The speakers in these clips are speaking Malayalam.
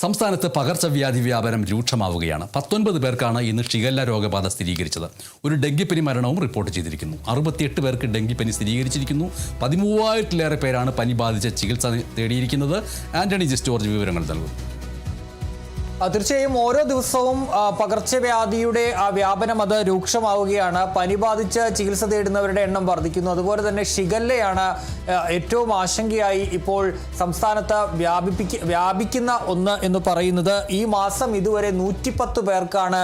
സംസ്ഥാനത്ത് പകർച്ചവ്യാധി വ്യാപനം രൂക്ഷമാവുകയാണ്. 19 പേർക്കാണ് ഇന്ന് ഷിഗല്ല രോഗബാധ സ്ഥിരീകരിച്ചത്. ഒരു ഡെങ്കിപ്പനി മരണവും റിപ്പോർട്ട് ചെയ്തിരിക്കുന്നു. 68 പേർക്ക് ഡെങ്കിപ്പനി സ്ഥിരീകരിച്ചിരിക്കുന്നു. 13,000-ലേറെ പേരാണ് പനി ബാധിച്ച് ചികിത്സ തേടിയിരിക്കുന്നത്. ആന്റണി ജെ ജോർജ് വിവരങ്ങൾ നൽകുന്നു. തീർച്ചയായും ഓരോ ദിവസവും പകർച്ചവ്യാധിയുടെ വ്യാപനം അത് രൂക്ഷമാവുകയാണ്. പനി ബാധിച്ച് ചികിത്സ തേടുന്നവരുടെ എണ്ണം വർദ്ധിക്കുന്നു. അതുപോലെ തന്നെ ഷിഗല്ലയാണ് ഏറ്റവും ആശങ്കയായി ഇപ്പോൾ സംസ്ഥാനത്ത് വ്യാപിക്കുന്ന ഒന്ന് എന്ന് പറയുന്നത്. ഈ മാസം ഇതുവരെ 110 പേർക്കാണ്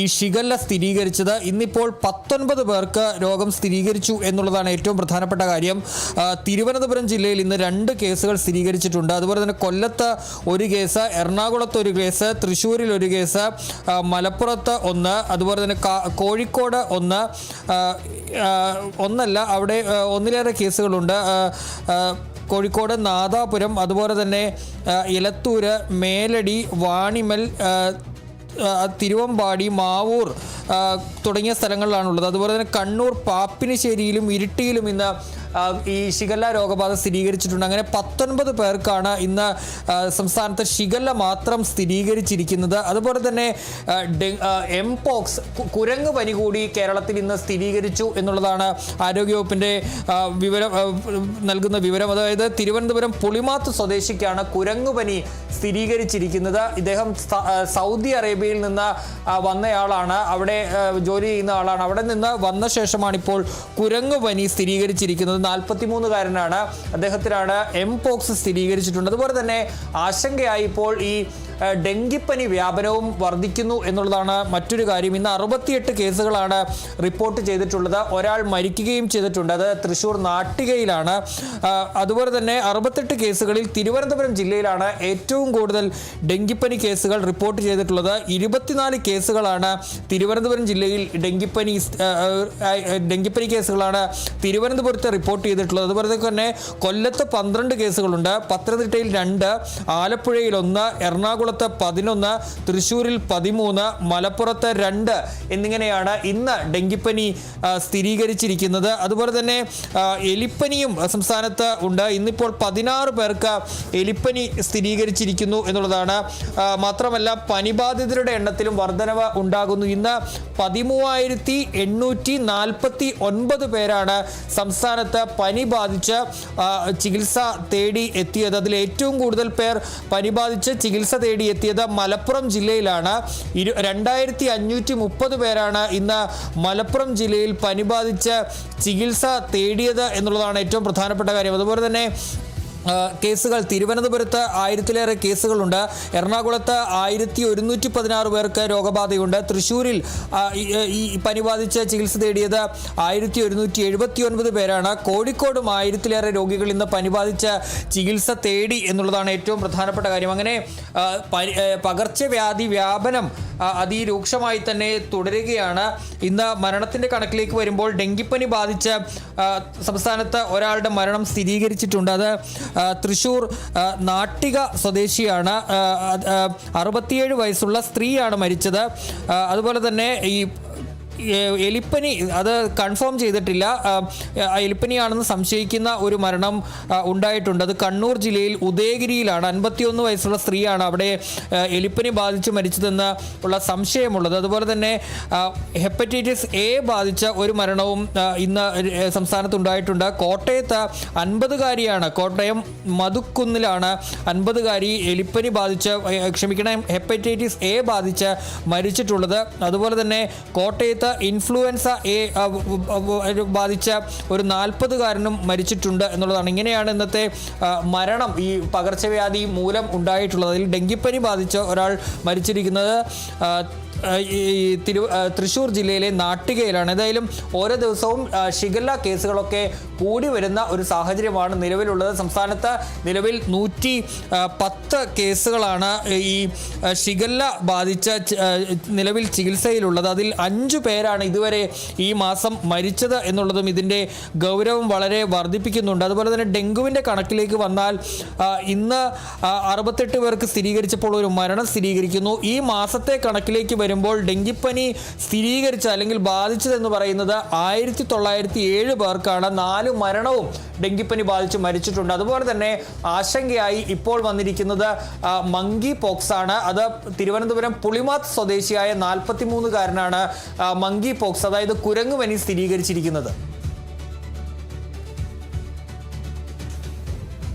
ഈ ഷിഗല്ല സ്ഥിരീകരിച്ചത്. ഇന്നിപ്പോൾ 19 പേർക്ക് രോഗം സ്ഥിരീകരിച്ചു എന്നുള്ളതാണ് ഏറ്റവും പ്രധാനപ്പെട്ട കാര്യം. തിരുവനന്തപുരം ജില്ലയിൽ ഇന്ന് 2 കേസുകൾ സ്ഥിരീകരിച്ചിട്ടുണ്ട്. അതുപോലെ തന്നെ കൊല്ലത്ത് 1 കേസ്, എറണാകുളത്ത് 1 കേസ്, തൃശ്ശൂരിൽ 1 കേസ്, മലപ്പുറത്ത് 1, അതുപോലെ തന്നെ കോഴിക്കോട് 1, ഒന്നല്ല അവിടെ 1ലേറെ കേസുകളുണ്ട്. കോഴിക്കോട് നാദാപുരം, അതുപോലെ തന്നെ എലത്തൂര്, മേലടി, വാണിമൽ, തിരുവമ്പാടി, മാവൂർ തുടങ്ങിയ സ്ഥലങ്ങളിലാണുള്ളത്. അതുപോലെ തന്നെ കണ്ണൂർ പാപ്പിനിശ്ശേരിയിലും ഇരിട്ടിയിലും ഇന്ന് ഈ ഷിഗല്ല രോഗബാധ സ്ഥിരീകരിച്ചിട്ടുണ്ട്. അങ്ങനെ 19 പേർക്കാണ് ഇന്ന് സംസ്ഥാനത്ത് ഷിഗല്ല മാത്രം സ്ഥിരീകരിച്ചിരിക്കുന്നത്. അതുപോലെ തന്നെ എംപോക്സ് കുരങ്ങ് പനി കൂടി കേരളത്തിൽ ഇന്ന് സ്ഥിരീകരിച്ചു എന്നുള്ളതാണ് ആരോഗ്യവകുപ്പിൻ്റെ നൽകുന്ന വിവരം. അതായത് തിരുവനന്തപുരം പുളിമാത്ത് സ്വദേശിക്കാണ് കുരങ്ങ് പനി സ്ഥിരീകരിച്ചിരിക്കുന്നത്. ഇദ്ദേഹം സൗദി അറേബ്യയിൽ നിന്ന് വന്നയാളാണ്, അവിടെ ജോലി ചെയ്യുന്ന ആളാണ്. അവിടെ നിന്ന് വന്ന ശേഷമാണ് ഇപ്പോൾ കുരങ്ങ് പനി സ്ഥിരീകരിച്ചിരിക്കുന്നത്. 43-കാരനാണ്. അദ്ദേഹത്തിനാണ് എംപോക്സ് സ്ഥിരീകരിച്ചിട്ടുണ്ട്. അതുപോലെ തന്നെ ആശങ്കയായി ഇപ്പോൾ ഈ ഡെങ്കിപ്പനി വ്യാപനവും വർദ്ധിക്കുന്നു എന്നുള്ളതാണ് മറ്റൊരു കാര്യം. ഇന്ന് 68 കേസുകളാണ് റിപ്പോർട്ട് ചെയ്തിട്ടുള്ളത്. ഒരാൾ മരിക്കുകയും ചെയ്തിട്ടുണ്ട്. അത് തൃശ്ശൂർ നാട്ടികയിലാണ്. അതുപോലെ തന്നെ 68 കേസുകളിൽ തിരുവനന്തപുരം ജില്ലയിലാണ് ഏറ്റവും കൂടുതൽ ഡെങ്കിപ്പനി കേസുകൾ റിപ്പോർട്ട് ചെയ്തിട്ടുള്ളത്. 24 കേസുകളാണ് തിരുവനന്തപുരം ജില്ലയിൽ ഡെങ്കിപ്പനി കേസുകളാണ് തിരുവനന്തപുരത്ത് റിപ്പോർട്ട് ചെയ്തിട്ടുള്ളത്. അതുപോലെ തന്നെ കൊല്ലത്ത് 12 കേസുകളുണ്ട്, പത്തനംതിട്ടയിൽ 2, ആലപ്പുഴയിൽ 1, എറണാകുളത്ത് 11, തൃശ്ശൂരിൽ 13, മലപ്പുറത്ത് 2 എന്നിങ്ങനെയാണ് ഇന്ന് ഡെങ്കിപ്പനി സ്ഥിരീകരിച്ചിരിക്കുന്നത്. അതുപോലെ തന്നെ എലിപ്പനിയും സംസ്ഥാനത്ത് ഉണ്ട്. ഇന്നിപ്പോൾ 16 പേർക്ക് എലിപ്പനി സ്ഥിരീകരിച്ചിരിക്കുന്നു എന്നുള്ളതാണ്. മാത്രമല്ല പനിബാധിതരുടെ എണ്ണത്തിലും വർധനവ് ഉണ്ടാകുന്നു. ഇന്ന് 13,849 പേരാണ് സംസ്ഥാനത്ത് പനി ബാധിച്ച് ചികിത്സ തേടി എത്തിയത്. അതിൽ ഏറ്റവും കൂടുതൽ പേർ പനി ബാധിച്ച് ചികിത്സ തേടി എത്തിയത് മലപ്പുറം ജില്ലയിലാണ്. 2,530 പേരാണ് ഇന്ന് മലപ്പുറം ജില്ലയിൽ പനി ബാധിച്ച് ചികിത്സ തേടിയത് എന്നുള്ളതാണ് ഏറ്റവും പ്രധാനപ്പെട്ട കാര്യം. അതുപോലെ തന്നെ കേസുകൾ തിരുവനന്തപുരത്ത് 1000-ലേറെ കേസുകളുണ്ട്. എറണാകുളത്ത് 1116 പേർക്ക് രോഗബാധയുണ്ട്. തൃശ്ശൂരിൽ ഈ പനി ബാധിച്ച് ചികിത്സ തേടിയത് 1179 പേരാണ്. കോഴിക്കോടും 1000-ലേറെ രോഗികൾ ഇന്ന് പനി ബാധിച്ച് ചികിത്സ തേടി എന്നുള്ളതാണ് ഏറ്റവും പ്രധാനപ്പെട്ട കാര്യം. അങ്ങനെ പകർച്ചവ്യാധി വ്യാപനം അതിരൂക്ഷമായി തന്നെ തുടരുകയാണ്. ഇന്ന് മരണത്തിൻ്റെ കണക്കിലേക്ക് വരുമ്പോൾ ഡെങ്കിപ്പനി ബാധിച്ച് സംസ്ഥാനത്ത് ഒരാളുടെ മരണം സ്ഥിരീകരിച്ചിട്ടുണ്ട്. അത് തൃശ്ശൂർ നാട്ടിക സ്വദേശിയാണ്. 67 വയസ്സുള്ള സ്ത്രീയാണ് മരിച്ചത്. അതുപോലെ തന്നെ ഈ എലിപ്പനി അത് കൺഫേം ചെയ്തിട്ടില്ല. എലിപ്പനിയാണെന്ന് സംശയിക്കുന്ന ഒരു മരണം ഉണ്ടായിട്ടുണ്ട്. അത് കണ്ണൂർ ജില്ലയിൽ ഉദയഗിരിയിലാണ്. 51 വയസ്സുള്ള സ്ത്രീയാണ് അവിടെ എലിപ്പനി ബാധിച്ച് മരിച്ചതെന്ന് ഉള്ള സംശയമുള്ളത്. അതുപോലെ തന്നെ ഹെപ്പറ്റൈറ്റിസ് എ ബാധിച്ച ഒരു മരണവും ഇന്ന് സംസ്ഥാനത്തുണ്ടായിട്ടുണ്ട്. കോട്ടയത്ത് 50-കാരിയാണ്, കോട്ടയം മധുക്കുന്നിലാണ് 50-കാരി എലിപ്പനി ബാധിച്ച് ഹെപ്പറ്റൈറ്റിസ് എ ബാധിച്ച് മരിച്ചിട്ടുള്ളത്. അതുപോലെ തന്നെ കോട്ടയത്ത് ഇൻഫ്ലുവൻസ എ ബാധിച്ച ഒരു 40-കാരനും മരിച്ചിട്ടുണ്ട് എന്നുള്ളതാണ്. ഇങ്ങനെയാണ് ഇന്നത്തെ മരണം ഈ പകർച്ചവ്യാധി മൂലം ഉണ്ടായിട്ടുള്ളത്. അതിൽ ഡെങ്കിപ്പനി ബാധിച്ച ഒരാൾ മരിച്ചിരിക്കുന്നത് തൃശ്ശൂർ ജില്ലയിലെ നാട്ടികയിലാണ്. ഏതായാലും ഓരോ ദിവസവും ഷിഗല്ല കേസുകളൊക്കെ കൂടി വരുന്ന ഒരു സാഹചര്യമാണ് നിലവിലുള്ളത്. സംസ്ഥാനത്ത് നിലവിൽ 110 കേസുകളാണ് ഈ ഷിഗല്ല ബാധിച്ച നിലവിൽ ചികിത്സയിലുള്ളത്. അതിൽ 5 പേരാണ് ഇതുവരെ ഈ മാസം മരിച്ചത് എന്നുള്ളതും ഇതിൻ്റെ ഗൗരവം വളരെ വർദ്ധിപ്പിക്കുന്നുണ്ട്. അതുപോലെ തന്നെ ഡെങ്കുവിൻ്റെ കണക്കിലേക്ക് വന്നാൽ ഇന്ന് 68 പേർക്ക് സ്ഥിരീകരിച്ചപ്പോൾ ഒരു മരണം സ്ഥിരീകരിക്കുന്നു. ഈ മാസത്തെ കണക്കിലേക്ക് വരുമ്പോൾ ഡെങ്കിപ്പനി സ്ഥിരീകരിച്ച അല്ലെങ്കിൽ ബാധിച്ചതെന്ന് പറയുന്നത് 1907 പേർക്കാണ്. 4 മരണവും ഡെങ്കിപ്പനി ബാധിച്ച് മരിച്ചിട്ടുണ്ട്. അതുപോലെ തന്നെ ആശങ്കയായി ഇപ്പോൾ വന്നിരിക്കുന്നത് മങ്കി പോക്സ് ആണ്. അത് തിരുവനന്തപുരം പുളിമാത്ത് സ്വദേശിയായ 43-കാരനാണ് മങ്കി പോക്സ്, അതായത് കുരങ്ങുപനി സ്ഥിരീകരിച്ചിരിക്കുന്നത്.